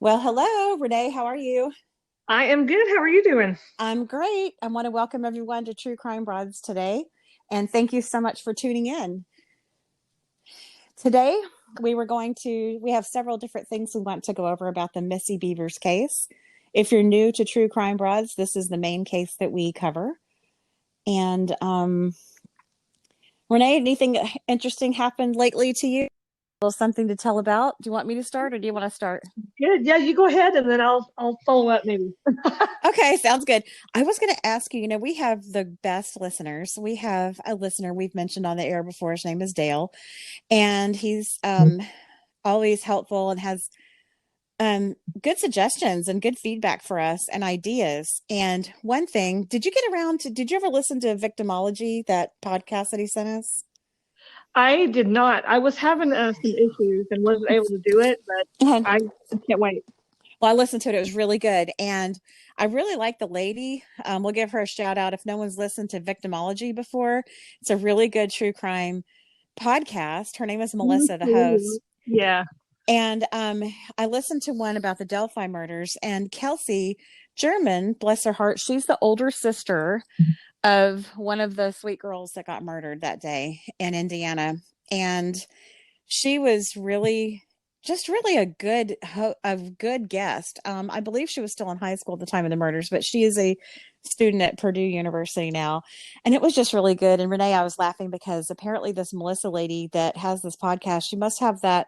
Well, hello, Renee. How are you? I am good. How are you doing? I'm great. I want to welcome everyone to True Crime Broads today. And thank you so much for tuning in. Today, we have several different things we want to go over about the Missy Bevers case. If you're new to True Crime Broads, this is the main case that we cover. And Renee, anything interesting happened lately to you? Something to tell about? Do you want me to start or do you want to start? Good. Yeah, you go ahead and then I'll follow up maybe. Okay, sounds good. I was going to ask you, we have the best listeners. We have a listener we've mentioned on the air before. His name is Dale, and he's always helpful and has good suggestions and good feedback for us and ideas. And one thing, did you ever listen to Victimology, that podcast that he sent us? I did not. I was having some issues and wasn't able to do it, but I can't wait. Well, I listened to it. It was really good. And I really like the lady. We'll give her a shout out if no one's listened to Victimology before. It's a really good true crime podcast. Her name is Melissa, the host. Yeah. And I listened to one about the Delphi murders. And Kelsey German, bless her heart, she's the older sister of one of the sweet girls that got murdered that day in Indiana. And she was really a good guest. I believe she was still in high school at the time of the murders, but she is a student at Purdue University now. And it was just really good. And Renee, I was laughing because apparently this Melissa lady that has this podcast, she must have that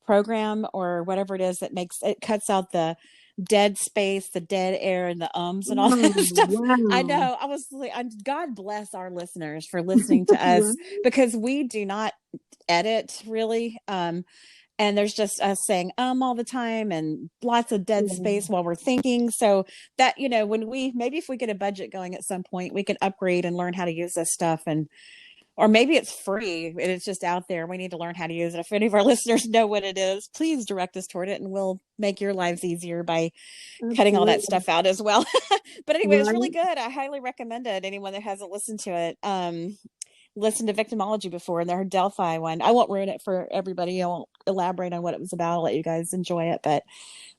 program or whatever it is that makes it cuts out the dead space, the dead air, and the ums and all that stuff. I Wow. know. I was like, God bless our listeners for listening to us because we do not edit really. And there's just us saying all the time and lots of dead space while we're thinking. So that, when maybe if we get a budget going at some point, we can upgrade and learn how to use this stuff. And or maybe it's free and it's just out there. We need to learn how to use it. If any of our listeners know what it is, please direct us toward it and we'll make your lives easier by cutting all that Absolutely. stuff out as well. But anyway, it's really Right. good. I highly recommend it. Anyone that hasn't listened to it, listened to Victimology before and their Delphi one. I won't ruin it for everybody. I won't elaborate on what it was about. I'll let you guys enjoy it. But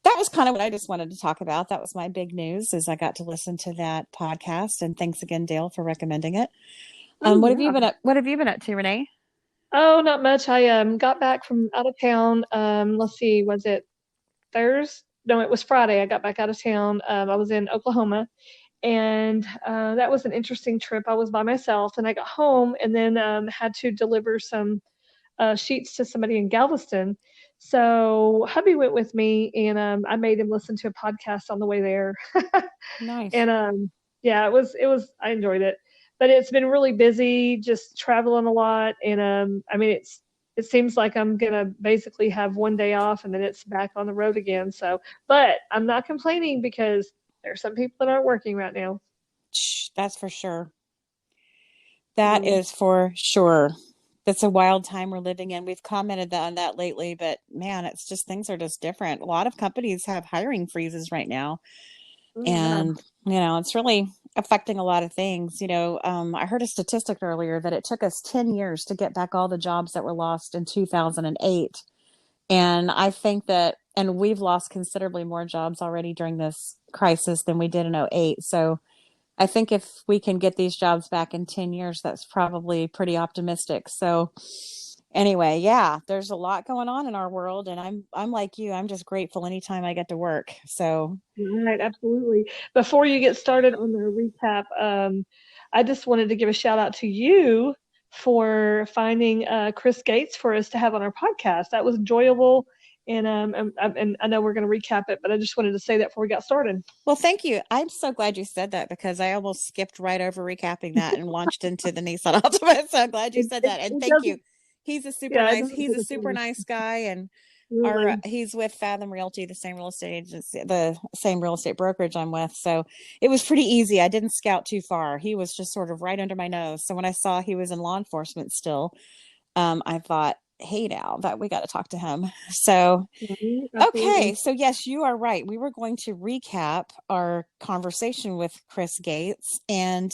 that was kind of what I just wanted to talk about. That was my big news is I got to listen to that podcast. And thanks again, Dale, for recommending it. Oh What have you yeah. been up? What have you been up to, Renee? Oh, not much. I got back from out of town. Let's see, was it Thursday? No, it was Friday. I got back out of town. I was in Oklahoma, and that was an interesting trip. I was by myself, and I got home, and then had to deliver some sheets to somebody in Galveston. So hubby went with me, and I made him listen to a podcast on the way there. Nice. And yeah, it was I enjoyed it, but it's been really busy, just traveling a lot, and I mean it seems like I'm gonna basically have one day off and then it's back on the road again. So, but I'm not complaining because there's some people that aren't working right now. That's for sure. That Yeah. is for sure. It's a wild time we're living in. We've commented on that lately, but man, it's just things are just different. A lot of companies have hiring freezes right now. Oh, yeah. And, it's really affecting a lot of things. I heard a statistic earlier that it took us 10 years to get back all the jobs that were lost in 2008. And I think and we've lost considerably more jobs already during this crisis than we did in '08. So I think if we can get these jobs back in 10 years, that's probably pretty optimistic. So anyway, yeah, there's a lot going on in our world and I'm like you, I'm just grateful anytime I get to work. So Right, absolutely. Before you get started on the recap, I just wanted to give a shout out to you for finding Chris Gates for us to have on our podcast. That was enjoyable, and I know we're going to recap it, but I just wanted to say that before we got started. well, thank you. I'm so glad you said that because I almost skipped right over recapping that and launched into the Nissan Altima. So I'm glad you It, said it, that. And it thank you. doesn't, yeah, it doesn't He's take a us super long. nice guy. And Really. he's with Fathom Realty, the same real estate agency, the same real estate brokerage I'm with. So it was pretty easy. I didn't scout too far. He was just sort of right under my nose. So when I saw he was in law enforcement still, I thought, hey, now that we got to talk to him. So, Mhm, okay. absolutely. So, yes, you are right. We were going to recap our conversation with Chris Gates. And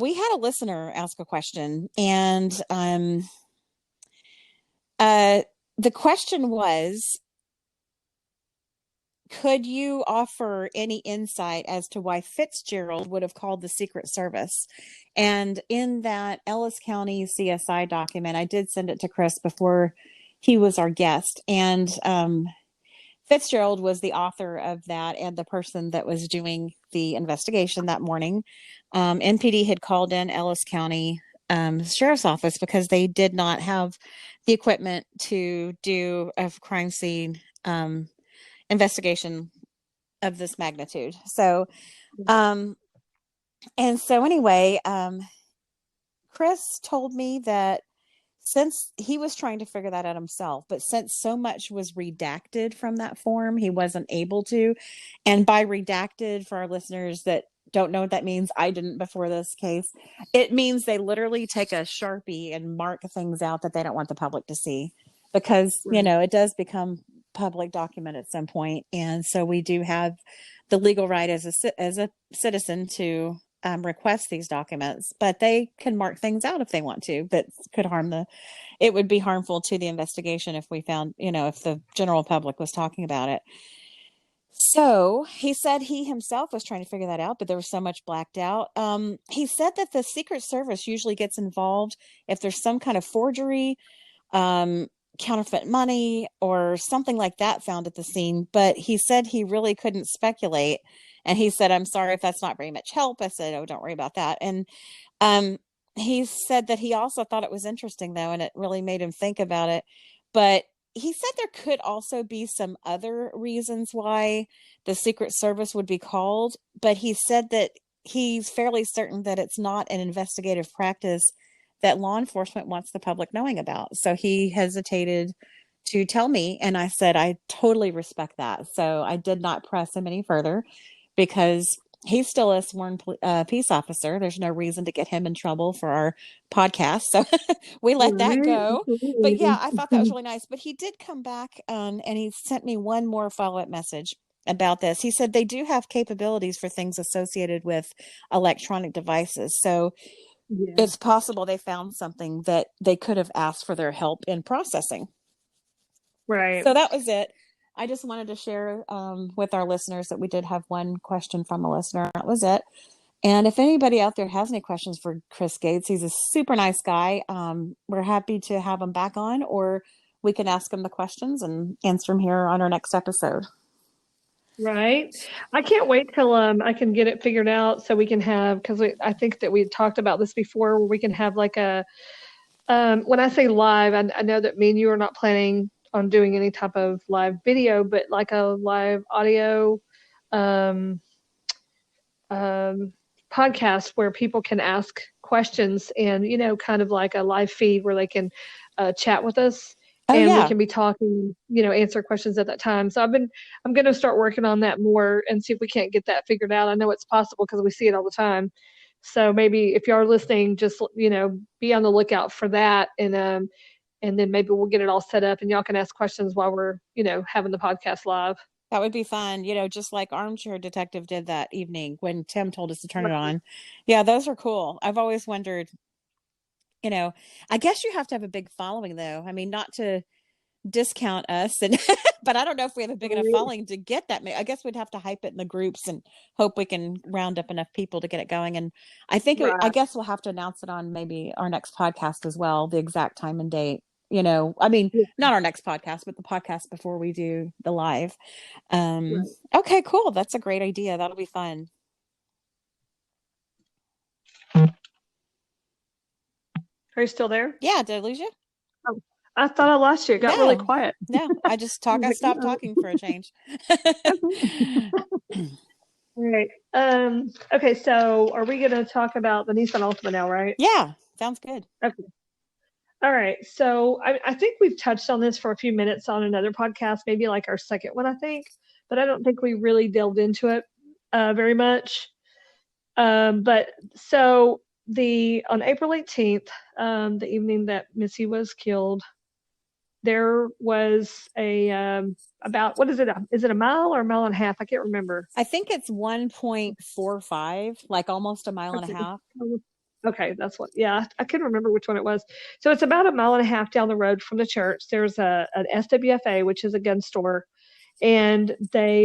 we had a listener ask a question. And uh, the question was, could you offer any insight as to why Fitzgerald would have called the Secret Service? And in that Ellis County CSI document, I did send it to Chris before he was our guest. And Fitzgerald was the author of that and the person that was doing the investigation that morning. NPD had called in Ellis County Sheriff's Office because they did not have the equipment to do a crime scene investigation of this magnitude. So, and so anyway, Chris told me that since he was trying to figure that out himself, but since so much was redacted from that form, he wasn't able to. And by redacted, for our listeners that don't know what that means, I didn't before this case, it means they literally take a Sharpie and mark things out that they don't want the public to see because, you know, it does become public document at some point. And so we do have the legal right as a citizen to request these documents, but they can mark things out if they want to, that could it would be harmful to the investigation if we found, you know, if the general public was talking about it. So he said he himself was trying to figure that out, but there was so much blacked out. He said that the Secret Service usually gets involved if there's some kind of forgery, counterfeit money or something like that found at the scene, but he said he really couldn't speculate. And he said, I'm sorry if that's not very much help. I said, oh, don't worry about that. And he said that he also thought it was interesting, though, and it really made him think about it. But he said there could also be some other reasons why the Secret Service would be called. But he said that he's fairly certain that it's not an investigative practice that law enforcement wants the public knowing about. So he hesitated to tell me. And I said, I totally respect that. So I did not press him any further because he's still a sworn peace officer. There's no reason to get him in trouble for our podcast. So we let that go. But yeah, I thought that was really nice. But he did come back and he sent me one more follow-up message about this. He said they do have capabilities for things associated with electronic devices. So it's possible they found something that they could have asked for their help in processing. Right. So that was it. I just wanted to share with our listeners that we did have one question from a listener. That was it. And if anybody out there has any questions for Chris Gates, he's a super nice guy. We're happy to have him back on, or we can ask him the questions and answer them here on our next episode. Right. I can't wait till I can get it figured out so we can have, because I think that we had talked about this before, where we can have like a, when I say live, I know that me and you are not planning on doing any type of live video, but like a live audio podcast where people can ask questions and, you know, kind of like a live feed where they can chat with us. Oh, and yeah. we can be talking, you know, answer questions at that time. So I'm going to start working on that more and see if we can't get that figured out. I know it's possible because we see it all the time. So maybe if you are listening, just, you know, be on the lookout for that. And then maybe we'll get it all set up and y'all can ask questions while we're, you know, having the podcast live. That would be fun, you know, just like Armchair Detective did that evening when Tim told us to turn it on. Yeah, those are cool. I've always wondered, you know, I guess you have to have a big following, though. I mean, not to discount us, but I don't know if we have a big enough following to get that. I guess we'd have to hype it in the groups and hope we can round up enough people to get it going. And I think, I guess we'll have to announce it on maybe our next podcast as well, the exact time and date. You know, I mean, not our next podcast, but the podcast before we do the live. Okay, cool. That's a great idea. That'll be fun. Are you still there? Yeah. Did I lose you? Oh, I thought I lost you. It got really quiet. No, I just I stopped talking for a change. All right. Okay. So are we going to talk about the Nissan Altima now, right? Yeah. Sounds good. Okay. All right. So I think we've touched on this for a few minutes on another podcast, maybe like our second one, I think, but I don't think we really delved into it very much. But so on April 18th, the evening that Missy was killed, there was about, what is it? Is it a mile or a mile and a half? I can't remember. I think it's 1.45, like almost a mile and a half. Okay, that's what, yeah, I couldn't remember which one it was. So it's about a mile and a half down the road from the church. There's an SWFA, which is a gun store. and they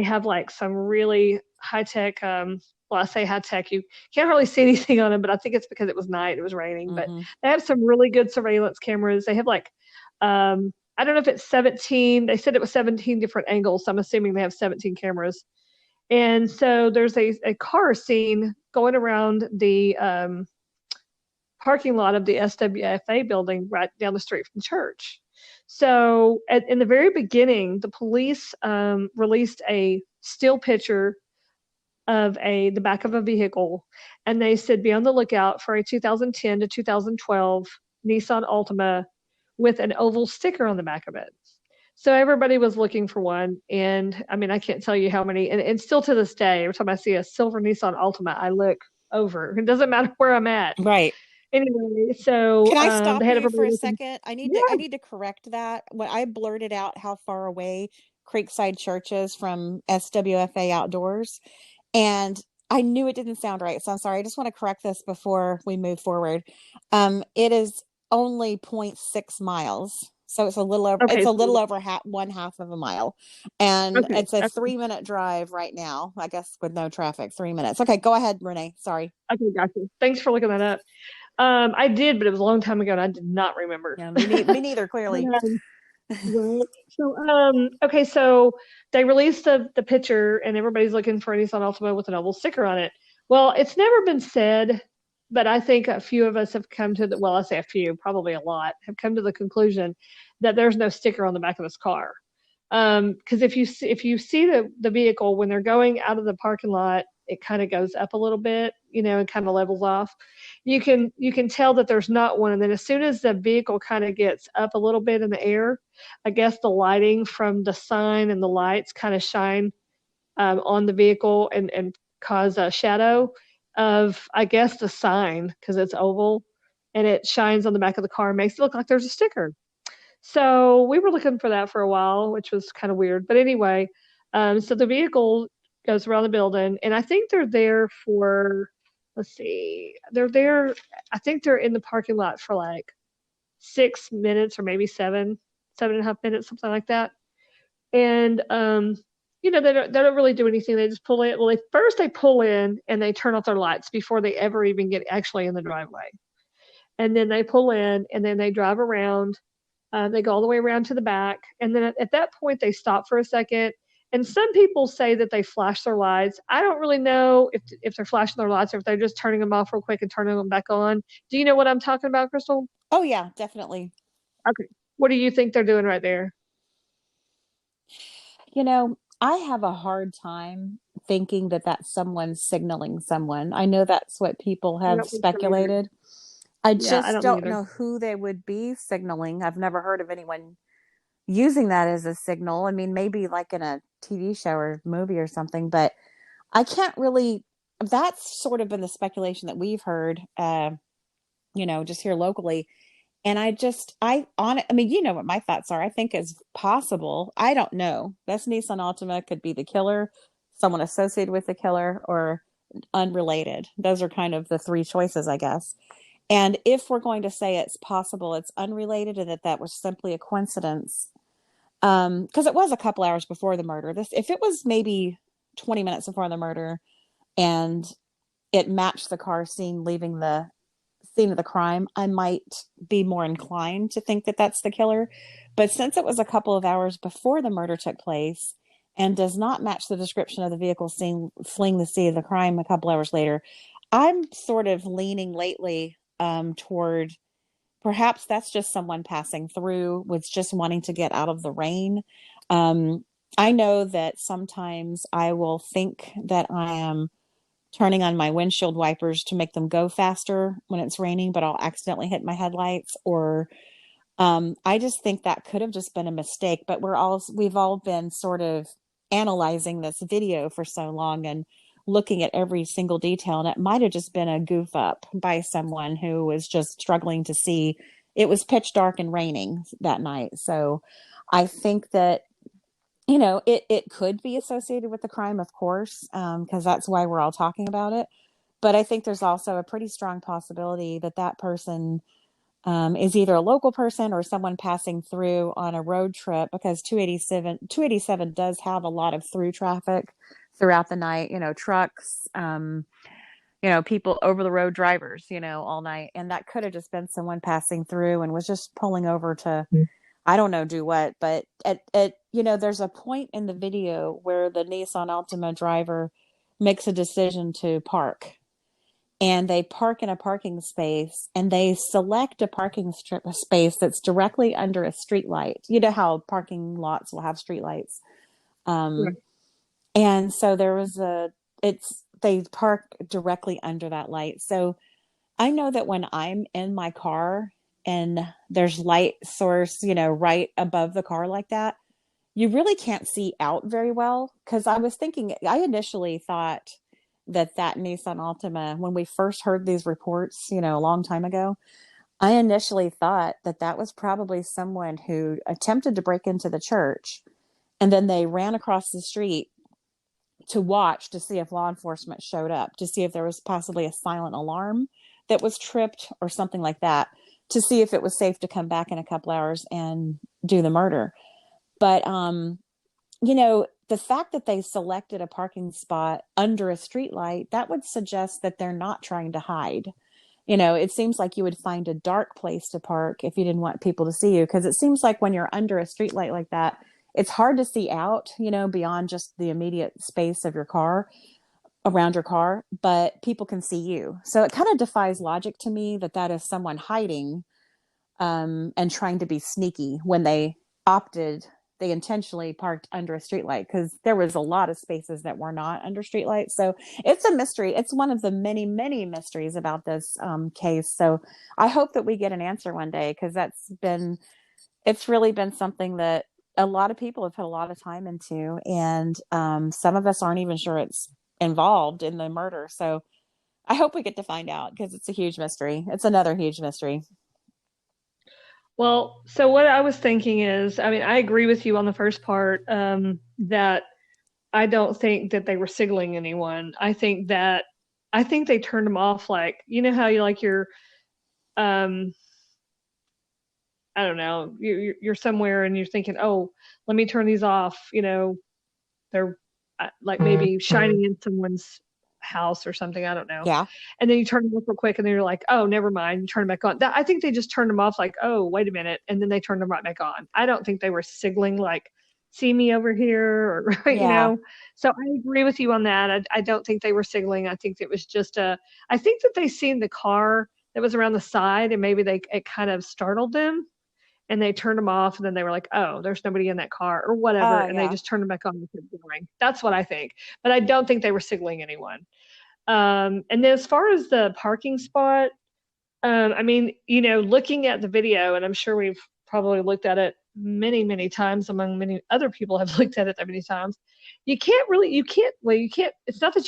have like some really high tech. Well, I say high tech. You can't really see anything on them, but I think it's because it was night. It was raining, but Mm-hmm. they have some really good surveillance cameras. They have like I don't know if it's 17. They said it was 17 different angles. So I'm assuming they have 17 cameras. And so there's a car scene going around the parking lot of the SWFA building right down the street from church. So in the very beginning, the police released a still picture of the back of a vehicle, and they said be on the lookout for a 2010 to 2012 Nissan Altima with an oval sticker on the back of it. So everybody was looking for one, and I mean I can't tell you how many, and still to this day, every time I see a silver Nissan Altima, I look over. It doesn't matter where I'm at. Right. Anyway, so Can I they stop had you everybody for a looking. second? I Yeah. need to correct that. When I blurted out how far away Creekside Church is from SWFA Outdoors, and I knew it didn't sound right. So I'm sorry. I just want to correct this before we move forward. It is only 0.6 miles. So it's Okay. a little So over one half of a mile. And okay. it's a Okay. 3-minute drive right now, I guess, with no traffic, 3 minutes. Okay, go ahead, Renee. Sorry. Okay. Gotcha. Thanks for looking that up. I did, but it was a long time ago, and I did not remember. Yeah, me neither, But, clearly. right. So, okay, so they released the picture, and everybody's looking for a Nissan Altima with an oval sticker on it. Well, it's never been said, but I think a few of us have come to the, well, I say a few, probably a lot, have come to the conclusion that there's no sticker on the back of this car. Because if you see the vehicle when they're going out of the parking lot, it kind of goes up a little bit, and kind of levels off. You can tell that there's not one, and then as soon as the vehicle kind of gets up a little bit in the air, I guess the lighting from the sign and the lights kind of shine on the vehicle and cause a shadow of, I guess, the sign because it's oval and it shines on the back of the car and makes it look like there's a sticker. So we were looking for that for a while, which was kind of weird. But anyway, so the vehicle goes around the building, and I think they're there for, let's see, they're there, I think they're in the parking lot for like 6 minutes or maybe 7.5 minutes, something like that. And they don't really do anything. They just pull in. Well, they pull in and they turn off their lights before they ever even get actually in the driveway. And then they pull in and then they drive around. They go all the way around to the back, and then at that point they stop for a second. And some people say that they flash their lights. I don't really know if they're flashing their lights or if they're just turning them off real quick and turning them back on. Do you know what I'm talking about, Crystal? Oh yeah, definitely. Okay. What do you think they're doing right there? I have a hard time thinking that that's someone signaling someone. I know that's what people I have don't think so either. speculated. I Yeah, I just don't don't either. know who they would be signaling. I've never heard of anyone using that as a signal. I mean, maybe like in a TV show or movie or something, but I can't really. That's sort of been the speculation that we've heard, just here locally. And I mean, you know what my thoughts are. I think it's possible. I don't know. This Nissan Altima could be the killer, someone associated with the killer, or unrelated. Those are kind of the three choices, I guess. And if we're going to say it's possible it's unrelated and that was simply a coincidence, because it was a couple hours before the murder. If it was maybe 20 minutes before the murder and it matched the car scene leaving the scene of the crime, I might be more inclined to think that that's the killer. But since it was a couple of hours before the murder took place and does not match the description of the vehicle seen fleeing the scene of the crime a couple hours later, I'm sort of leaning lately toward perhaps that's just someone passing through with just wanting to get out of the rain. Um, I know that sometimes I will think that I am turning on my windshield wipers to make them go faster when it's raining, but I'll accidentally hit my headlights. Or I just think that could have just been a mistake. But we've all been sort of analyzing this video for so long and looking at every single detail, and it might have just been a goof up by someone who was just struggling to see. It was pitch dark and raining that night, so I think that it could be associated with the crime, of course, because that's why we're all talking about it. But I think there's also a pretty strong possibility that that person is either a local person or someone passing through on a road trip, because 287 does have a lot of through traffic throughout the night, trucks, people, over the road drivers, all night. And that could have just been someone passing through and was just pulling over to, I don't know, do what. But there's a point in the video where the Nissan Altima driver makes a decision to park, and they park in a parking space, and they select a parking space that's directly under a street light. You know how parking lots will have street lights. Right. And so they park directly under that light. So I know that when I'm in my car and there's light source, right above the car like that, you really can't see out very well. Because I initially thought that Nissan Altima, when we first heard these reports, a long time ago, I initially thought that was probably someone who attempted to break into the church, and then they ran across the street to watch to see if law enforcement showed up, to see if there was possibly a silent alarm that was tripped or something like that, to see if it was safe to come back in a couple hours and do the murder. But the fact that they selected a parking spot under a streetlight, that would suggest that they're not trying to hide. It seems like you would find a dark place to park if you didn't want people to see you, because it seems like when you're under a streetlight like that, it's hard to see out, beyond just the immediate space of your car, around your car, but people can see you. So it kind of defies logic to me that is someone hiding, and trying to be sneaky when they intentionally parked under a streetlight, because there was a lot of spaces that were not under streetlights. So it's a mystery. It's one of the many, many mysteries about this case. So I hope that we get an answer one day, because it's really been something that a lot of people have put a lot of time into, and some of us aren't even sure it's involved in the murder. So I hope we get to find out, because it's a huge mystery. It's another huge mystery. Well, so what I was thinking is, I mean, I agree with you on the first part, that I don't think that they were signaling anyone. I think they turned them off, like, how you like your, um, I don't know, you're somewhere and you're thinking, oh, let me turn these off. They're like maybe shining in someone's house or something. I don't know. Yeah. And then you turn them off real quick, and then you're like, oh, never mind. You turn them back on. I think they just turned them off, like, oh, wait a minute, and then they turned them right back on. I don't think they were signaling like, see me over here, or Yeah. So I agree with you on that. I don't think they were signaling. I think it was just I think that they seen the car that was around the side, and maybe it kind of startled them, and they turned them off, and then they were like, oh, there's nobody in that car or whatever, and they Yeah. just turned them back on and kept going. That's what I think. But I don't think they were signaling anyone. And then as far as the parking spot, I mean, looking at the video, and I'm sure we've probably looked at it many, many times, among many other people have looked at it that many times. It's not that you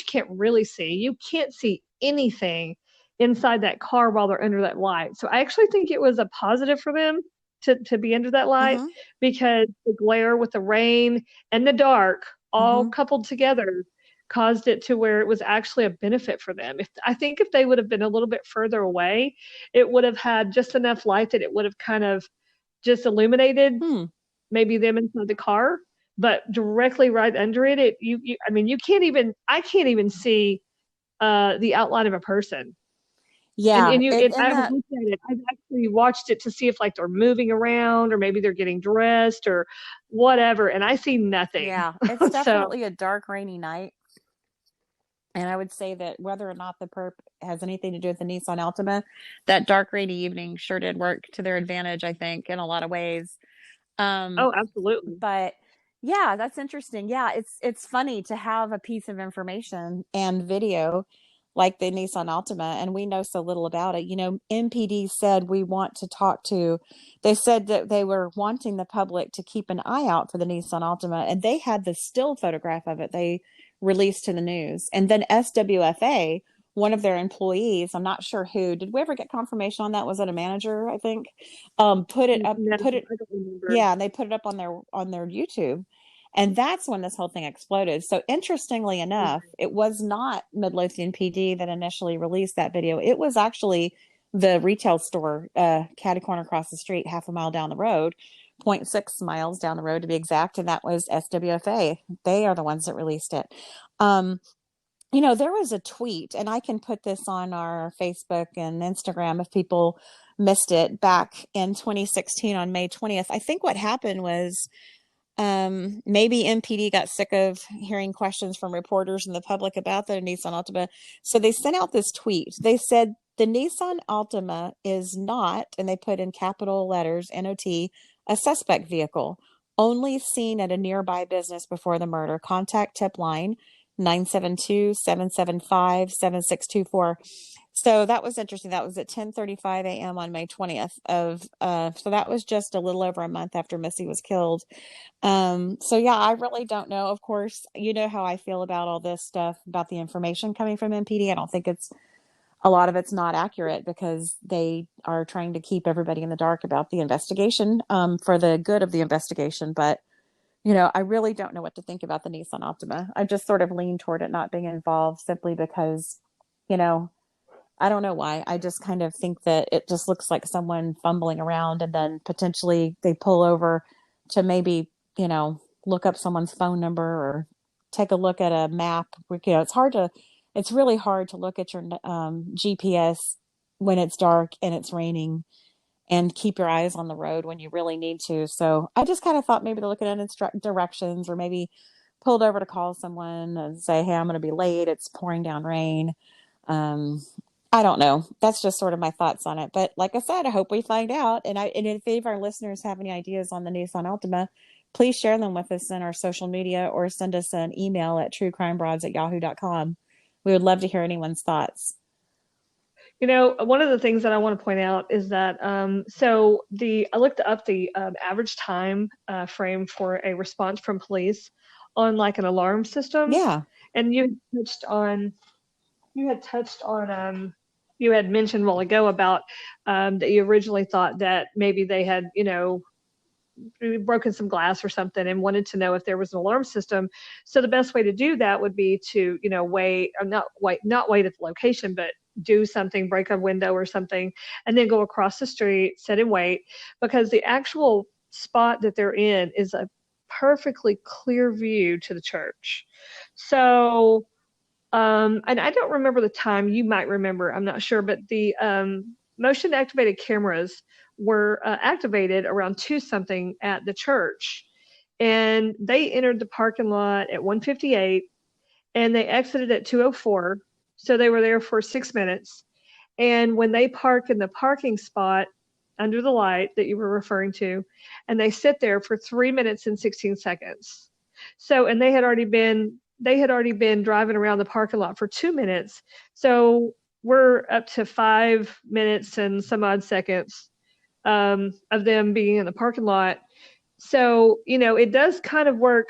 can't really see, you can't see anything inside that car while they're under that light. So I actually think it was a positive for them to be under that light, Mm-hmm. because the glare with the rain and the dark all Mm-hmm. coupled together caused it to where it was actually a benefit for them. If they would have been a little bit further away, it would have had just enough light that it would have kind of just illuminated Hmm. maybe them inside the car, but directly right under I mean, I can't even see the outline of a person. Yeah. I haven't looked at it. I've actually watched it to see if like they're moving around, or maybe they're getting dressed or whatever, and I see nothing. Yeah, it's So definitely a dark, rainy night. And I would say that whether or not the perp has anything to do with the Nissan Altima, that dark, rainy evening sure did work to their advantage, I think, in a lot of ways. Um, oh, absolutely. but yeah, that's interesting. Yeah, it's funny to have a piece of information and video like the Nissan Altima, and we know so little about it. MPD said they said that they were wanting the public to keep an eye out for the Nissan Altima, and they had the still photograph of it they released to the news. And then SWFA, one of their employees, I'm not sure who, did we ever get confirmation on that? Was it a manager, I think? Put it up, No, put it I don't remember. Yeah, and they put it up on their YouTube. And that's when this whole thing exploded. So interestingly enough, it was not Midlothian PD that initially released that video. It was actually the retail store, catty corner across the street, half a mile down the road, 0.6 miles down the road to be exact. And that was SWFA. They are the ones that released it. Um, there was a tweet, and I can put this on our Facebook and Instagram if people missed it, back in 2016 on May 20th. I think what happened was maybe MPD got sick of hearing questions from reporters and the public about the Nissan Altima. So they sent out this tweet. They said the Nissan Altima is not, and they put in capital letters, NOT, a suspect vehicle, only seen at a nearby business before the murder. Contact tip line 972-775-7624. So that was interesting. That was at 10:35 a.m. on May 20th so that was just a little over a month after Missy was killed. So yeah, I really don't know. Of course, you know how I feel about all this stuff, about the information coming from MPD. I don't think a lot of it's not accurate because they are trying to keep everybody in the dark about the investigation, for the good of the investigation. But, I really don't know what to think about the Nissan Altima. I just sort of lean toward it not being involved simply because, you know, I don't know why. I just kind of think that it just looks like someone fumbling around, and then potentially they pull over to maybe, look up someone's phone number or take a look at a map. It's really hard to look at your GPS when it's dark and it's raining and keep your eyes on the road when you really need to. So I just kind of thought maybe they're looking at directions, or maybe pulled over to call someone and say, hey, I'm going to be late. It's pouring down rain. Um, I don't know. That's just sort of my thoughts on it. But like I said, I hope we find out. And if any of our listeners have any ideas on the Nissan Altima, please share them with us in our social media, or send us an email at truecrimebroads@yahoo.com. We would love to hear anyone's thoughts. One of the things that I want to point out is that I looked up the average time frame for a response from police on like an alarm system, Yeah. and you had touched on you had mentioned a while ago about that you originally thought that maybe they had broken some glass or something and wanted to know if there was an alarm system. So the best way to do that would be to wait, or not wait at the location, but do something, break a window or something, and then go across the street, sit and wait, because the actual spot that they're in is a perfectly clear view to the church. So and I don't remember the time. You might remember. I'm not sure, but the motion activated cameras were activated around 2 something at the church, and they entered the parking lot at 1:58, and they exited at 2:04. So they were there for 6 minutes. And when they park in the parking spot under the light that you were referring to, and they sit there for 3 minutes and 16 seconds. So, and they had already been driving around the parking lot for 2 minutes. So we're up to 5 minutes and some odd seconds of them being in the parking lot. So, it does kind of work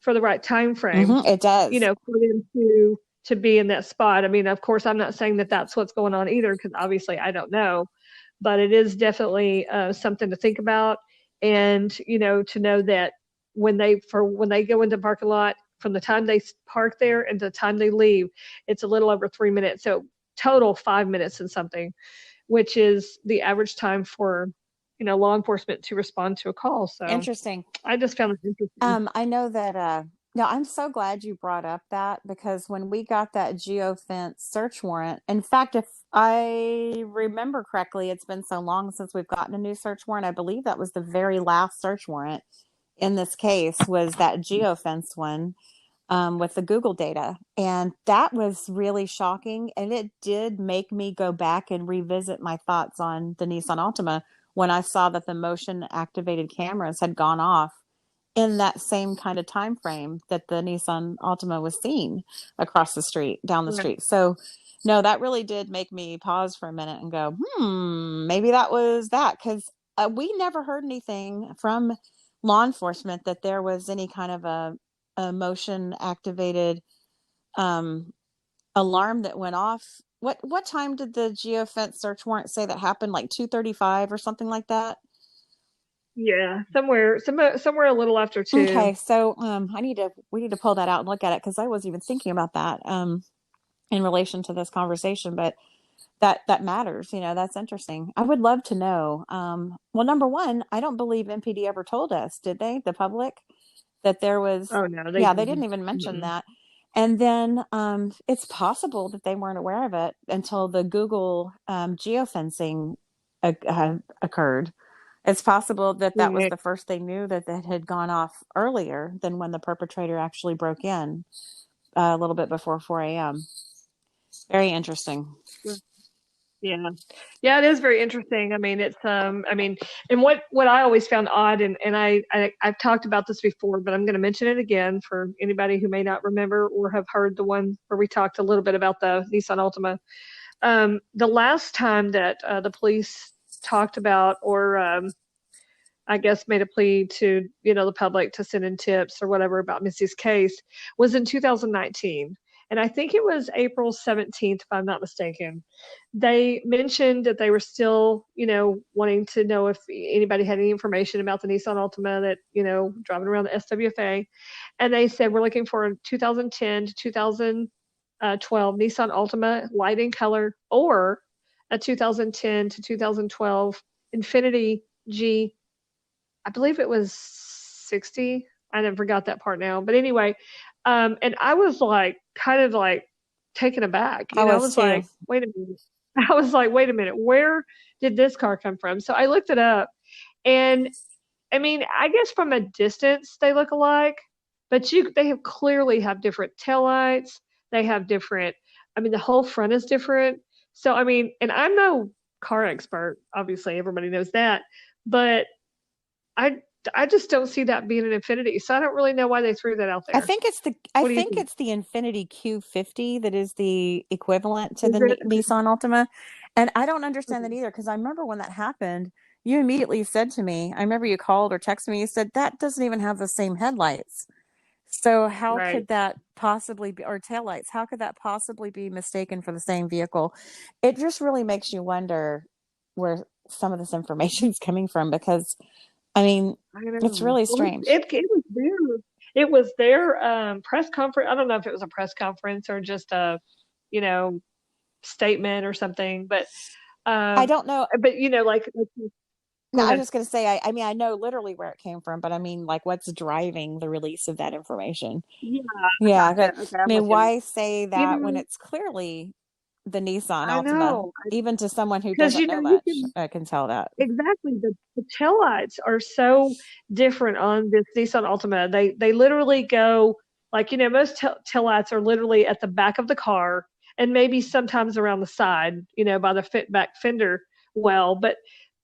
for the right time frame, It does. for them to be in that spot. I mean, of course, I'm not saying that that's what's going on either, because obviously I don't know, but it is definitely something to think about. And, to know that when they go into the parking lot, from the time they park there and the time they leave, it's a little over 3 minutes. So total 5 minutes and something, which is the average time for, law enforcement to respond to a call. So Interesting. I just found it interesting. I know that, no, I'm so glad you brought up that, because when we got that geofence search warrant, in fact, if I remember correctly, it's been so long since we've gotten a new search warrant. I believe that was the very last search warrant in this case, was that geofence one, with the Google data. And that was really shocking. And it did make me go back and revisit my thoughts on the Nissan Altima when I saw that the motion activated cameras had gone off in that same kind of time frame that the Nissan Altima was seen across the street, down the Yeah. street. So no, that really did make me pause for a minute and go, maybe that was that. Because we never heard anything from law enforcement that there was any kind of a motion activated alarm that went off. What time did the geofence search warrant say that happened? Like 2:35 or something like that? Yeah, somewhere a little after 2. Okay, so we need to pull that out and look at it, because I wasn't even thinking about that in relation to this conversation. But that matters. That's interesting. I would love to know. Well, number one, I don't believe MPD ever told us, did they? The public, that there was, Oh no, they yeah, they didn't didn't. even mention Mm-mm. that. And then it's possible that they weren't aware of it until the Google geofencing occurred. It's possible that that was Yeah. the first they knew, that had gone off earlier than when the perpetrator actually broke in, a little bit before 4 a.m. Very interesting. Yeah. Yeah, it is very interesting. I mean, and what I always found odd, and I've talked about this before, but I'm going to mention it again for anybody who may not remember or have heard the one where we talked a little bit about the Nissan Altima. The last time that the police talked about, or I guess made a plea to, the public to send in tips or whatever about Missy's case, was in 2019. And I think it was April 17th, if I'm not mistaken. They mentioned that they were still, wanting to know if anybody had any information about the Nissan Altima that, driving around the SWFA. And they said, we're looking for a 2010 to 2012 Nissan Altima light in color, or a 2010 to 2012 Infinity G, I believe it was 60. I never forgot that part now. But anyway, and I was like, kind of like taken aback. I I was was too. like, wait a minute. I was like, wait a minute, where did this car come from? So I looked it up. And I mean, I guess from a distance they look alike, but they have clearly have different taillights. They have different, I mean, the whole front is different. So I mean, and I'm no car expert, obviously, everybody knows that. But I I just don't see that being an Infinity. So I don't really know why they threw that out I there. think it's the I What do you think think? it's the Infinity Q50 that is the equivalent to Is the it? Nissan Altima. And I don't understand that either, because I remember when that happened, you immediately said to me, I remember you called or texted me, you said that doesn't even have the same headlights. So how Right. could that possibly be, or taillights, how could that possibly be mistaken for the same vehicle? It just really makes you wonder where some of this information is coming from, because I mean, I it's know. really Well, strange. it was their press conference. I don't know if it was a press conference or just a, you know, statement or something, I um don't know. but No, go I was ahead. just going to say, I mean, I know literally where it came from, but I mean, like, what's driving the release of that information? Yeah, I Yeah. I gotcha. Okay, I'm mean, with you. why say You that when know, it's clearly the Nissan I Altima? know. Even to someone who Because doesn't know you much, can can tell that. exactly, the taillights are so different on this Nissan Altima. They literally go like, most taillights are literally at the back of the car and maybe sometimes around the side, by the back fender well. But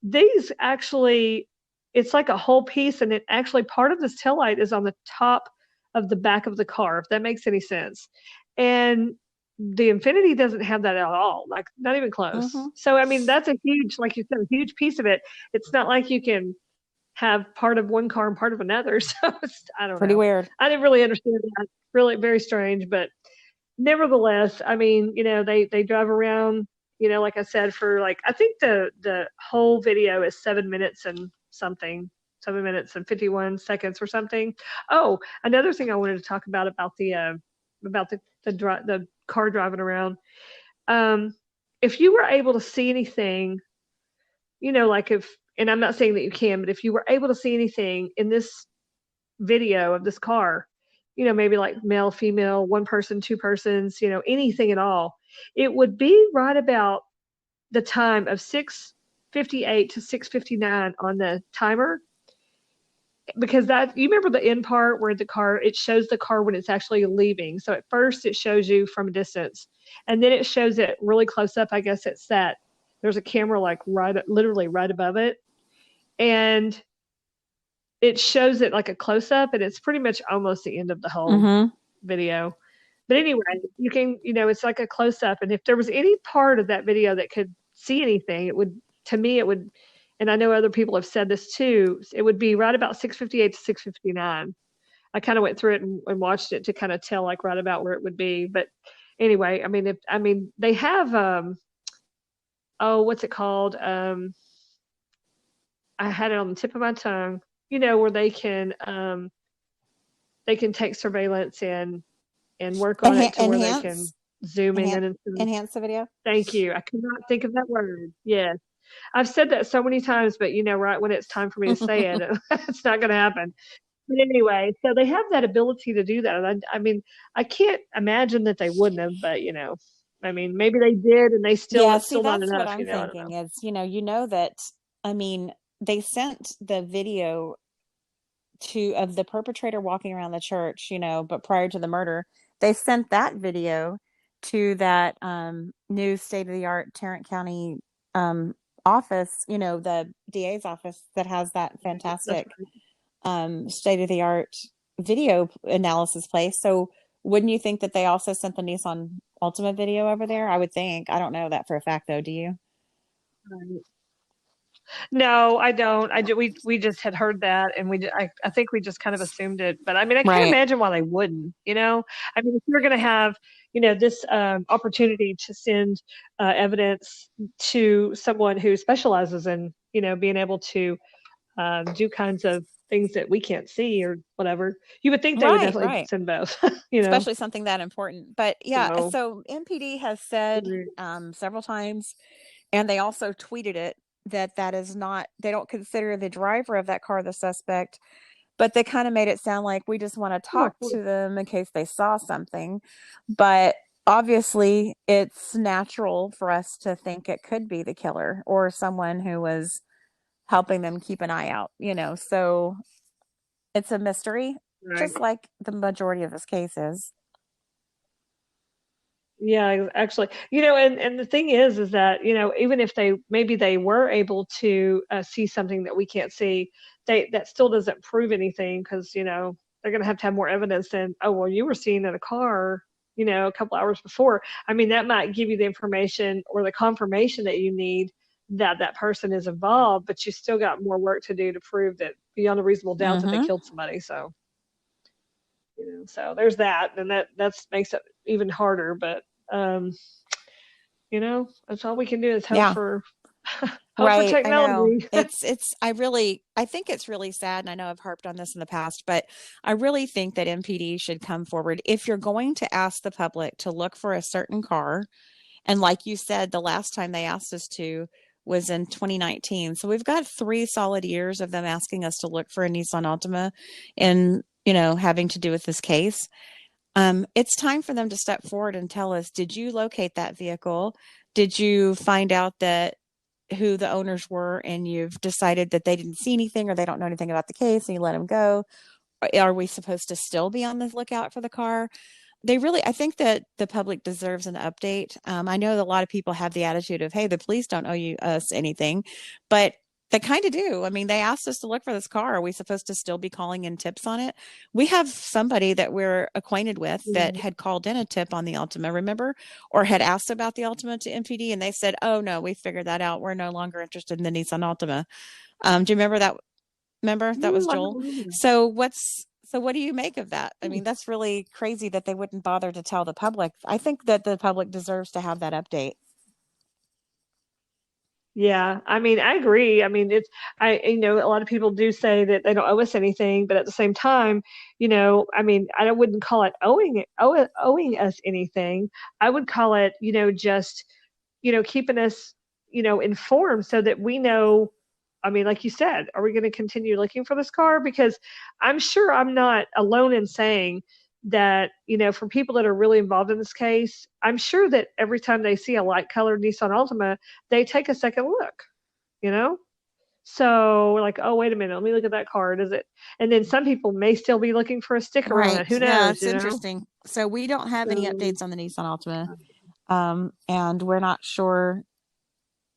these actually, it's like a whole piece, and it actually part of this taillight is on the top of the back of the car, if that makes any sense. And the Infinity doesn't have that at all, like not even close. Hmm. So I mean, that's a huge, like you said, a huge piece of it. It's not like you can have part of one car and part of another. So I don't Pretty know. weird. I didn't really understand that. Really, very strange, but nevertheless, I mean, they drive around, like I said, for like I think the whole video is 7 minutes and something. 7 minutes and 51 seconds or something. Oh, another thing I wanted to talk about the car driving around. Um, if you were able to see anything, like if, and I'm not saying that you can, but if you were able to see anything in this video of this car, maybe like male, female, one person, two persons, anything at all, it would be right about the time of 6:58 to 6:59 on the timer, because that, you remember the end part where it shows the car when it's actually leaving. So at first it shows you from a distance, and then it shows it really close up. I guess it's that there's a camera like literally right above it, and it shows it like a close up, and it's pretty much almost the end of the whole Hmm. video. But anyway, you can, it's like a close up, and if there was any part of that video that could see anything, it would, to me, it would, and I know other people have said this too, it would be right about 6:58 to 6:59. I kind of went through it and watched it to kind of tell like right about where it would be. But anyway, I mean, they have, oh, what's it called? I had it on the tip of my tongue, where they can take surveillance and work on it to where they can, Enhance. zooming Enhance in and enhance the video. thank you. I could not think of that word. Yes. I've said that so many times, but right when it's time for me to say it, it's not going to happen. But anyway, so they have that ability to do that. And I mean, I can't imagine that they wouldn't have, but I mean, maybe they did and Yeah, it's see, still not that's what enough, I'm I don't know. thinking is, that, I mean, they sent the video of the perpetrator walking around the church, but prior to the murder, they sent that video to that new state of the art Tarrant County office, the DA's office that has that That's fantastic right. state of the art video analysis place. So wouldn't you think that they also sent the Nissan Altima video over there? I would think. I don't know that for a fact though, do you? Right. No, I don't. We just had heard that, and I think we just kind of assumed it. But I mean, I can't Right. imagine why they wouldn't. I mean, if you're going to have this opportunity to send evidence to someone who specializes in being able to do kinds of things that we can't see or whatever, you would think they would Right, definitely right. send both. You know, Especially something that important. But yeah, so so MPD has said several times, and they also tweeted it, that is not, they don't consider the driver of that car the suspect, but they kind of made it sound like we just want to oh, of talk course. to them in case they saw something. But obviously, it's natural for us to think it could be the killer or someone who was helping them keep an eye out, So it's a mystery, Right. just like the majority of this case is. Yeah, actually, and the thing is that even if maybe they were able to see something that we can't see, that still doesn't prove anything because they're going to have more evidence than, oh well, you were seen in a car a couple hours before. I mean, that might give you the information or the confirmation that you need that that person is involved, but you still got more work to do to prove that beyond a reasonable doubt that they Mm-hmm. killed somebody. So so there's that, and that's makes it even harder. But um, that's all we can do is hope Yeah. for hope for Right, I know. technology. I think it's really sad, and I know I've harped on this in the past, but I really think that MPD should come forward. If you're going to ask the public to look for a certain car, and like you said, the last time they asked us to was in 2019. So we've got 3 solid years of them asking us to look for a Nissan Altima and, having to do with this case. It's time for them to step forward and tell us, did you locate that vehicle? Did you find out that who the owners were and you've decided that they didn't see anything or they don't know anything about the case and you let them go? Are we supposed to still be on the lookout for the car? I think that the public deserves an update. I know that a lot of people have the attitude of, hey, the police don't owe us anything, but they kind of do. I mean, they asked us to look for this car. Are we supposed to still be calling in tips on it? We have somebody that we're acquainted with that had called in a tip on the Altima, remember? Or had asked about the Altima to MPD, and they said, oh, no, we figured that out. We're no longer interested in the Nissan Altima. Do you remember that? Remember that was I don't Joel. remember. So what do you make of that? I mean, that's really crazy that they wouldn't bother to tell the public. I think that the public deserves to have that update. Yeah, I mean, I agree. I mean, a lot of people do say that they don't owe us anything, but at the same time, I mean, I wouldn't call it owing us anything. I would call it, just, keeping us, informed so that we know. I mean, like you said, are we going to continue looking for this car? Because I'm sure I'm not alone in saying that, for people that are really involved in this case, I'm sure that every time they see a light colored Nissan Altima, they take a second look, you know? So we're like, oh, wait a minute, let me look at that car. Does it? And then some people may still be looking for a sticker on Right. it. Who Yeah, knows, it's interesting. So we don't have any So, updates on the Nissan Altima. And we're not sure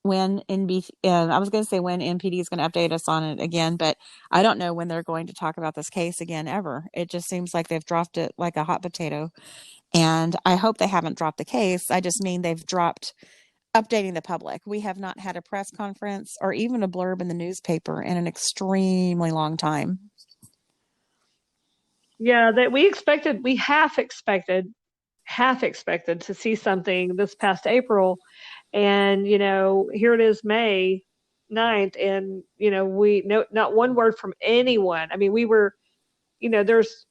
when I was going to say when NPD is going to update us on it again, but I don't know when they're going to talk about this case again ever. It just seems like they've dropped it like a hot potato. And I hope they haven't dropped the case. I just mean they've dropped updating the public. We have not had a press conference or even a blurb in the newspaper in an extremely long time. yeah, that we half expected to see something this past April. And, here it is May 9th, and, we no not one word from anyone. I mean, we were, there's,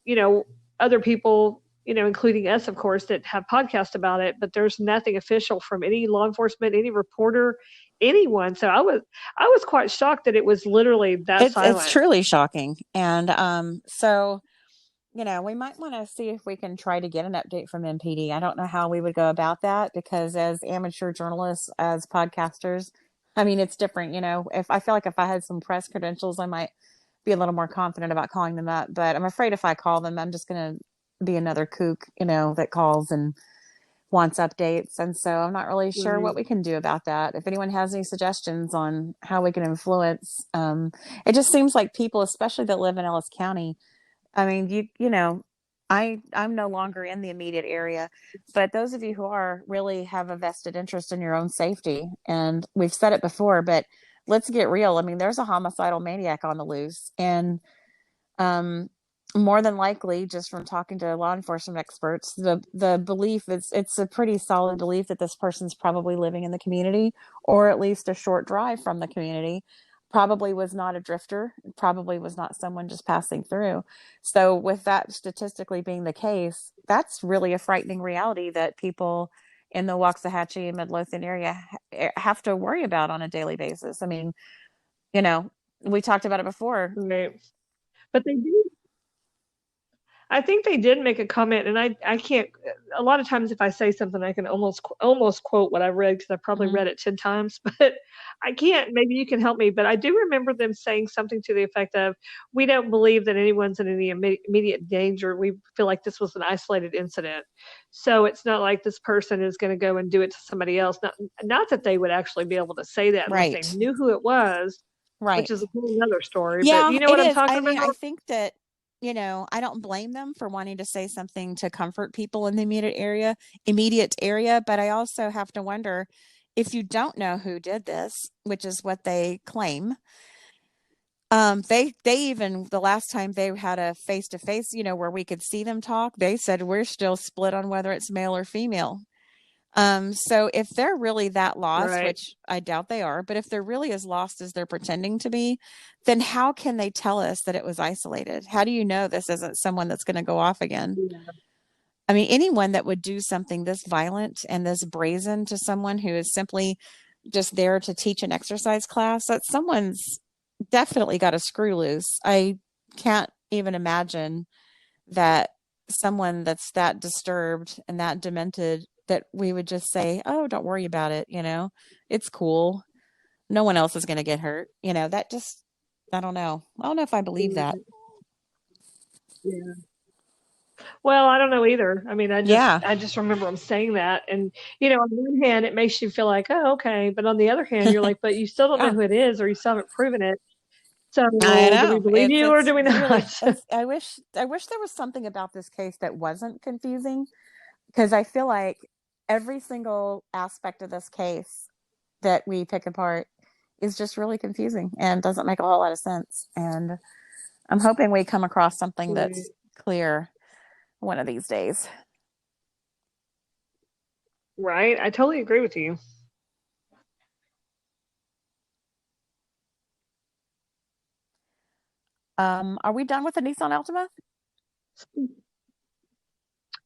other people, including us, of course, that have podcasts about it, but there's nothing official from any law enforcement, any reporter, anyone. So I was quite shocked that it was literally that It's silent. truly shocking. And so we might want to see if we can try to get an update from MPD. I don't know how we would go about that because as amateur journalists, as podcasters, I mean, it's different. If I feel like if I had some press credentials, I might be a little more confident about calling them up. But I'm afraid if I call them, I'm just going to be another kook, that calls and wants updates. And so I'm not really sure what Right. we can do about that. If anyone has any suggestions on how we can influence, it just seems like people, especially that live in Ellis County, I mean, I'm no longer in the immediate area, but those of you who are really have a vested interest in your own safety. And we've said it before, but let's get real. I mean, there's a homicidal maniac on the loose, and um, more than likely, just from talking to law enforcement experts, the belief is it's a pretty solid belief that this person's probably living in the community or at least a short drive from the community. Probably was not a drifter, probably was not someone just passing through. So, with that statistically being the case, that's really a frightening reality that people in the Waxahachie and Midlothian area have to worry about on a daily basis. I mean, you know, we talked about it before. Right. But they do. I think they did make a comment, and I can't. A lot of times, if I say something, I can almost quote what I read because I probably Mhm. read it 10 times, but I can't. Maybe you can help me. But I do remember them saying something to the effect of, "We don't believe that anyone's in any immediate danger. We feel like this was an isolated incident, so it's not like this person is going to go and do it to somebody else. Not that they would actually be able to say that unless they Right. knew who it was, which Right. is a whole other story. But Yeah, you know it what I'm is. talking I mean, I about?" think that, I don't blame them for wanting to say something to comfort people in the immediate area, but I also have to wonder if you don't know who did this, which is what they claim. They even the last time they had a face to face, where we could see them talk, they said we're still split on whether it's male or female. So if they're really that lost, Right. which I doubt they are, but if they're really as lost as they're pretending to be, then how can they tell us that it was isolated? How do you know this isn't someone that's going to go off again? I mean, anyone that would do something this violent and this brazen to someone who is simply just there to teach an exercise class, that someone's definitely got a screw loose. I can't even imagine that someone that's that disturbed and that demented that we would just say, "Oh, don't worry about it, it's cool. No one else is going to get hurt." That just I don't know. I don't know if I believe that. Right. Yeah. Well, I don't know either. I mean, I just Yeah. I just remember them saying that, and on one hand, it makes you feel like, oh, okay, but on the other hand, you're like, but you still don't know Yeah. who it is, or you still haven't proven it. So, I do we know. believe It's you or it's do we not? really it's I wish there was something about this case that wasn't confusing because I feel like every single aspect of this case that we pick apart is just really confusing and doesn't make a whole lot of sense. And I'm hoping we come across something Right. that's clear one of these days. Right. I totally agree with you. Are we done with the Nissan Altima?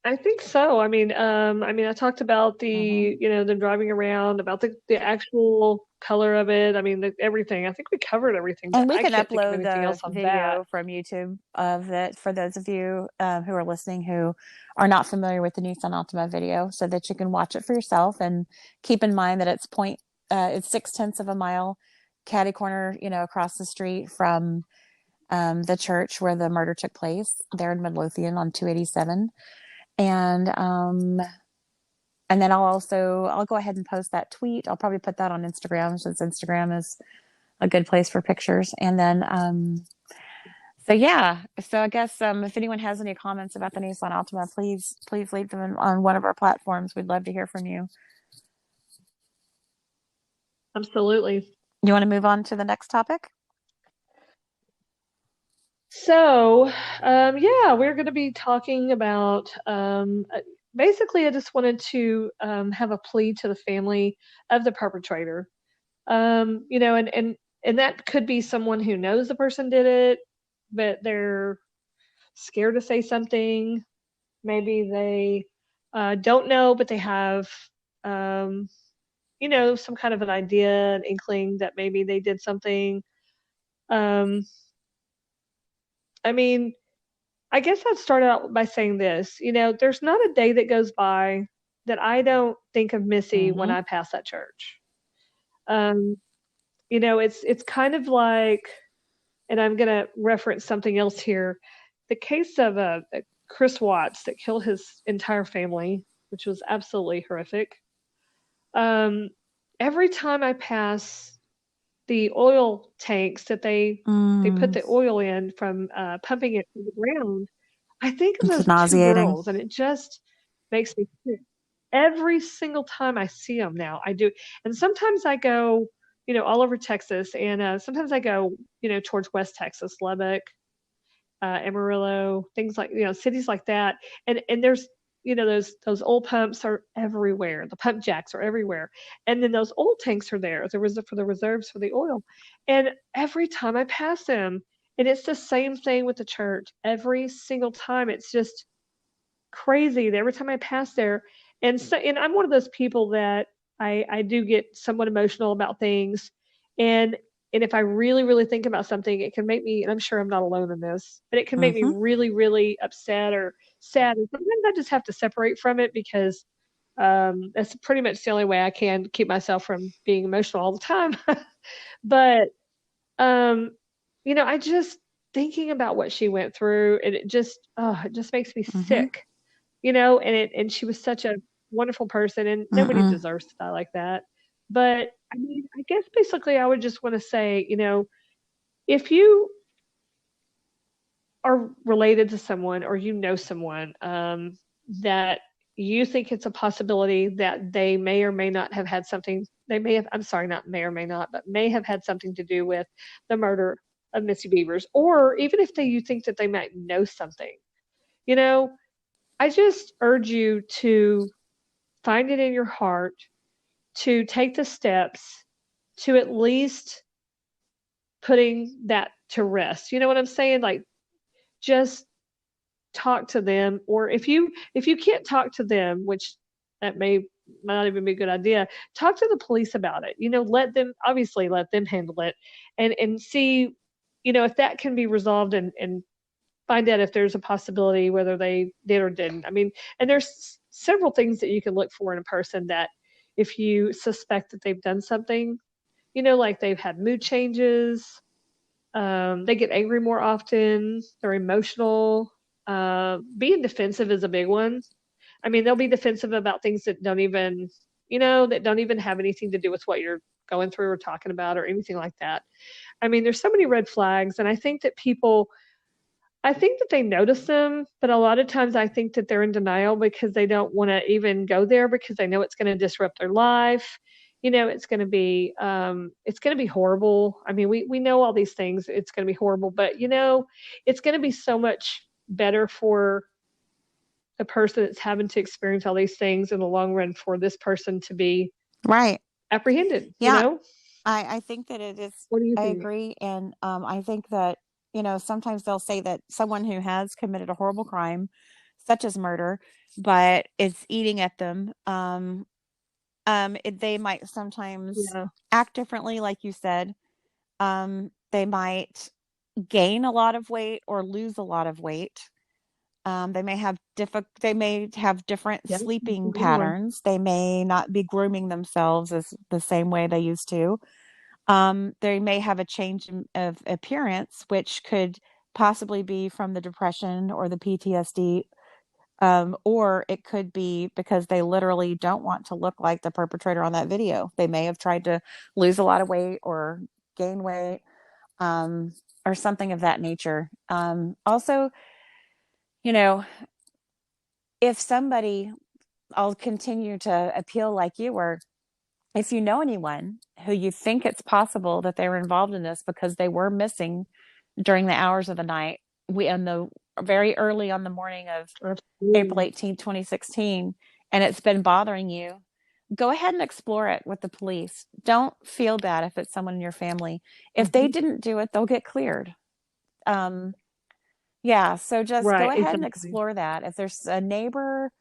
I think so. I mean, I talked about Mm-hmm. them driving around, about the actual color of it. I mean, everything. I think we covered everything, but And we I can can't think of upload anything the else on that. video from YouTube of it for those of you who are listening who are not familiar with the Nissan Altima video, so that you can watch it for yourself and keep in mind that it's 0.6 of a mile, catty corner, across the street from the church where the murder took place there in Midlothian on 287. And then I'll go ahead and post that tweet. I'll probably put that on Instagram since Instagram is a good place for pictures. And then so yeah, so I guess if anyone has any comments about the Nissan Altima, please leave them on one of our platforms. We'd love to hear from you. Absolutely. You want to move on to the next topic? So, yeah, we're going to be talking about basically, I just wanted to have a plea to the family of the perpetrator. And that could be someone who knows the person did it, but they're scared to say something. Maybe they don't know, but they have, um, some kind of an idea, an inkling that maybe they did something. Um, I mean, I guess I'd start out by saying this. There's not a day that goes by that I don't think of Missy when Mm-hmm. I pass that church. Um, it's kind of like, and I'm going to reference something else here, the case of Chris Watts that killed his entire family, which was absolutely horrific. Um, every time I pass the oil tanks that they put Mm. the oil in from pumping it from the ground, I think of It's those two nauseating. girls, and it just makes me sick. Every single time I see them now, I do. And sometimes I go, all over Texas, and sometimes I go, towards West Texas, Lubbock, Amarillo, things like, cities like that. And there's, those old pumps are everywhere. The pump jacks are everywhere. And then those oil tanks are there. There was for the reserves for the oil. And every time I pass them, and it's the same thing with the church. Every single time, it's just crazy that every time I pass there, and I'm one of those people that I do get somewhat emotional about things, and and if I really really think about something, it can make me. And I'm sure I'm not alone in this, but it can make me Mm-hmm. really really upset or sad, and sometimes I just have to separate from it because that's pretty much the only way I can keep myself from being emotional all the time. But um, I just thinking about what she went through, and it just makes me Mm-hmm. sick, and she was such a wonderful person, and nobody Mm-mm. deserves to die like that. But I mean, I guess basically I would just want to say, if you are related to someone or someone that you think it's a possibility that they may or may not have had something, they may have, I'm sorry, not may or may not, but may have had something to do with the murder of Missy Bevers, or even if you think that they might know something, you know, I just urge you to find it in your heart to take the steps to at least putting that to rest. You know what I'm saying? Like, just talk to them, or if you can't talk to them, which that might not even be a good idea, talk to the police about it. Let them handle it, and see, if that can be resolved, and find out if there's a possibility whether they did or didn't. I mean, and there's several things that you can look for in a person that if you suspect that they've done something, like they've had mood changes, they get angry more often, they're emotional. Being defensive is a big one. I mean, they'll be defensive about things that don't even have anything to do with what you're going through or talking about or anything like that. I mean, there's so many red flags, and I think that they notice them, but a lot of times I think that they're in denial because they don't want to even go there because they know it's going to disrupt their life. It's going to be horrible. I mean, we know all these things. It's going to be horrible, but it's going to be so much better for the person that's having to experience all these things in the long run for this person to be Right. apprehended, Yeah. I think that it is. What do you I think? agree. And I think that, sometimes they'll say that someone who has committed a horrible crime, such as murder, but it's eating at them, they might sometimes Yeah. act differently, like you said. They might gain a lot of weight or lose a lot of weight. They may have different Yeah. That's a sleeping good one. patterns. They may not be grooming themselves as the same way they used to. They may have a change of appearance, which could possibly be from the depression or the PTSD, or it could be because they literally don't want to look like the perpetrator on that video. They may have tried to lose a lot of weight or gain weight, um, or something of that nature. Also, you know, if somebody, I'll continue to appeal like you were, if you know anyone who you think it's possible that they were involved in this because they were missing during the hours of the night, we in the very early on the morning of Absolutely. April 18th, 2016, and it's been bothering you, go ahead and explore it with the police. Don't feel bad if it's someone in your family. If they Hmm. didn't do it, they'll get cleared. Um, Yeah, so just go Right, ahead and exactly. explore that. If there's a neighbor,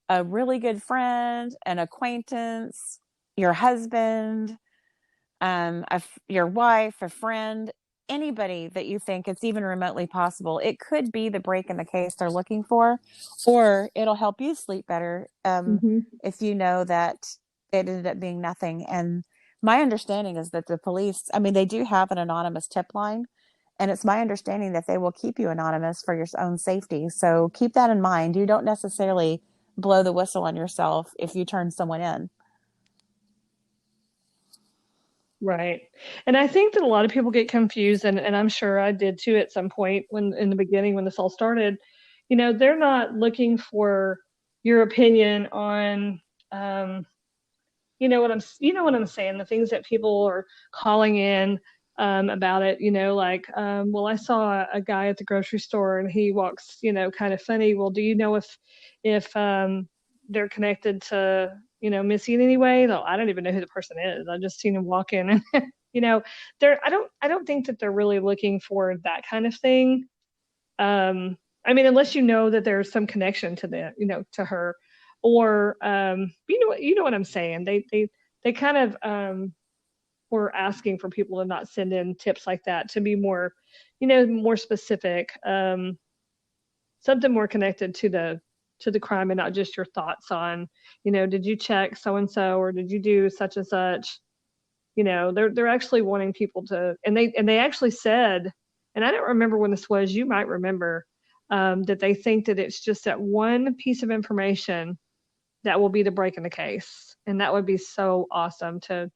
a really good friend, an acquaintance, your husband, your wife, a friend, anybody that you think it's even remotely possible, it could be the break in the case they're looking for, or it'll help you sleep better Hmm. if you know that it ended up being nothing. And my understanding is that the police, I mean, they do have an anonymous tip line, and it's my understanding that they will keep you anonymous for your own safety. So keep that in mind. You don't necessarily blow the whistle on yourself if you turn someone in. Right. And I think that a lot of people get confused, and I'm sure I did too at some point when in the beginning when this all started. They're not looking for your opinion on um, you know what I'm saying, the things that people are calling in about it, like, well, I saw a guy at the grocery store and he walks, kind of funny. Well, do you know if they're connected to, Missy in any way? No, I don't even know who the person is. I just seen him walk in and you know, I don't think that they're really looking for that kind of thing. um I mean, unless you know that there's some connection to to her, or you know what I'm saying. They kind of were asking for people to not send in tips like that, to be more, more specific, something more connected to the crime, and not just your thoughts on, did you check so and so, or did you do such and such. They're actually wanting people to, and they actually said, and I don't remember when this was, you might remember, that they think that it's just that one piece of information that will be the break in the case, and that would be so awesome to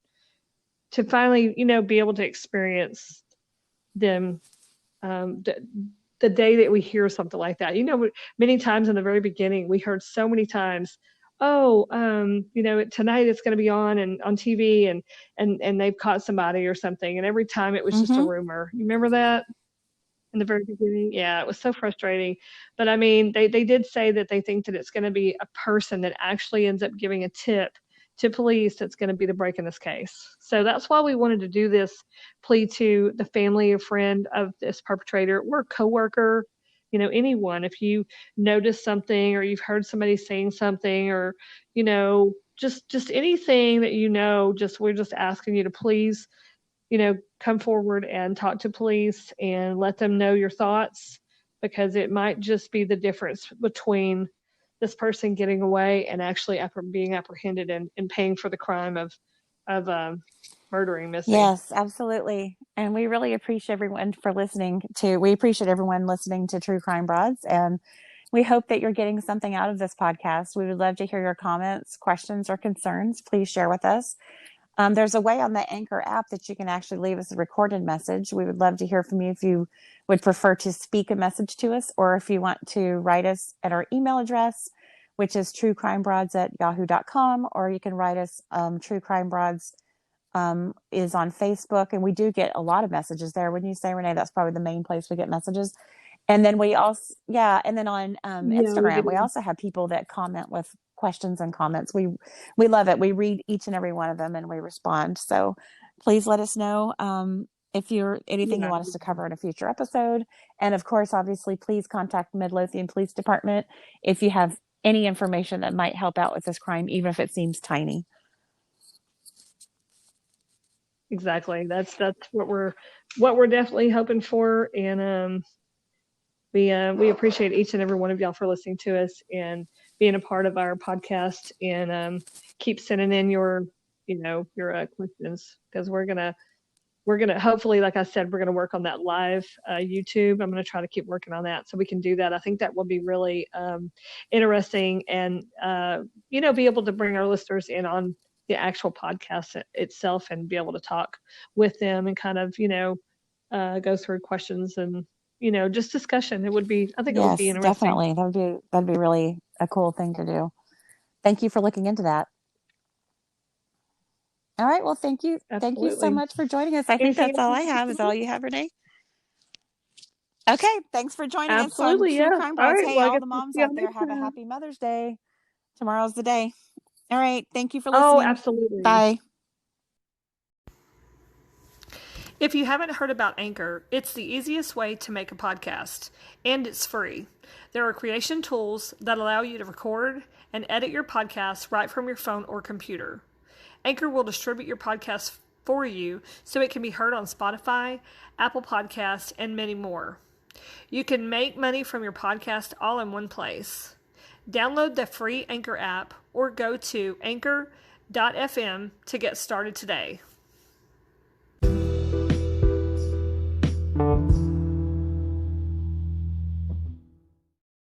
finally, be able to experience them, the day that we hear something like that. Many times in the very beginning, we heard so many times, oh, tonight it's going to be on and on TV, and they've caught somebody or something. And every time it was just a Mm-hmm. rumor. You remember that in the very beginning? Yeah, it was so frustrating. But I mean, they did say that they think that it's going to be a person that actually ends up giving a tip to police that's going to be the break in this case. So that's why we wanted to do this plea to the family or friend of this perpetrator or coworker, anyone. If you notice something, or you've heard somebody saying something, or just anything that just we're just asking you to please, come forward and talk to police and let them know your thoughts, because it might just be the difference between this person getting away and actually being apprehended and paying for the crime of murdering Missy. Yes, absolutely. And we really appreciate everyone for listening to, we appreciate everyone listening to True Crime Broads. And we hope that you're getting something out of this podcast. We would love to hear your comments, questions, or concerns. Please share with us. There's a way on the Anchor app that you can actually leave us a recorded message. We would love to hear from you if you would prefer to speak a message to us, or if you want to write us at our email address, which is truecrimebroads@yahoo.com, or you can write us. True Crime Broads is on Facebook, and we do get a lot of messages there. Wouldn't you say, Renee? That's probably the main place we get messages. And then we also, yeah, and then on Yeah, we Instagram, we do. also have people that comment with questions and comments. We love it. We read each and every one of them and we respond. So please let us know if you're anything you Yeah. want us to cover in a future episode. And of course, obviously, please contact Midlothian Police Department if you have any information that might help out with this crime, even if it seems tiny. Exactly. That's what we're definitely hoping for. And we appreciate each and every one of y'all for listening to us and being a part of our podcast. And keep sending in your questions, because we're gonna hopefully, like I said, we're gonna work on that live YouTube. I'm gonna try to keep working on that so we can do that. I think that will be really interesting, and be able to bring our listeners in on the actual podcast itself, and be able to talk with them and kind of go through questions, and just discussion. I think it would be Yes, interesting. definitely. That'd be really a cool thing to do. Thank you for looking into that. All right. Well, thank you. Thank you so Absolutely. much for joining us. I think Anything that's all I else? have. Is all you have, Renee? Okay. Thanks for joining us on Absolutely, True yeah. Crime All Broads. right. Hey, Well, I all guess the we'll moms see y'all out there, next have a time. happy Mother's Day. Tomorrow's the day. All right. Thank you for Oh, listening. absolutely. Bye. If you haven't heard about Anchor, it's the easiest way to make a podcast, and it's free. There are creation tools that allow you to record and edit your podcast right from your phone or computer. Anchor will distribute your podcast for you so it can be heard on Spotify, Apple Podcasts, and many more. You can make money from your podcast all in one place. Download the free Anchor app or go to anchor.fm to get started today.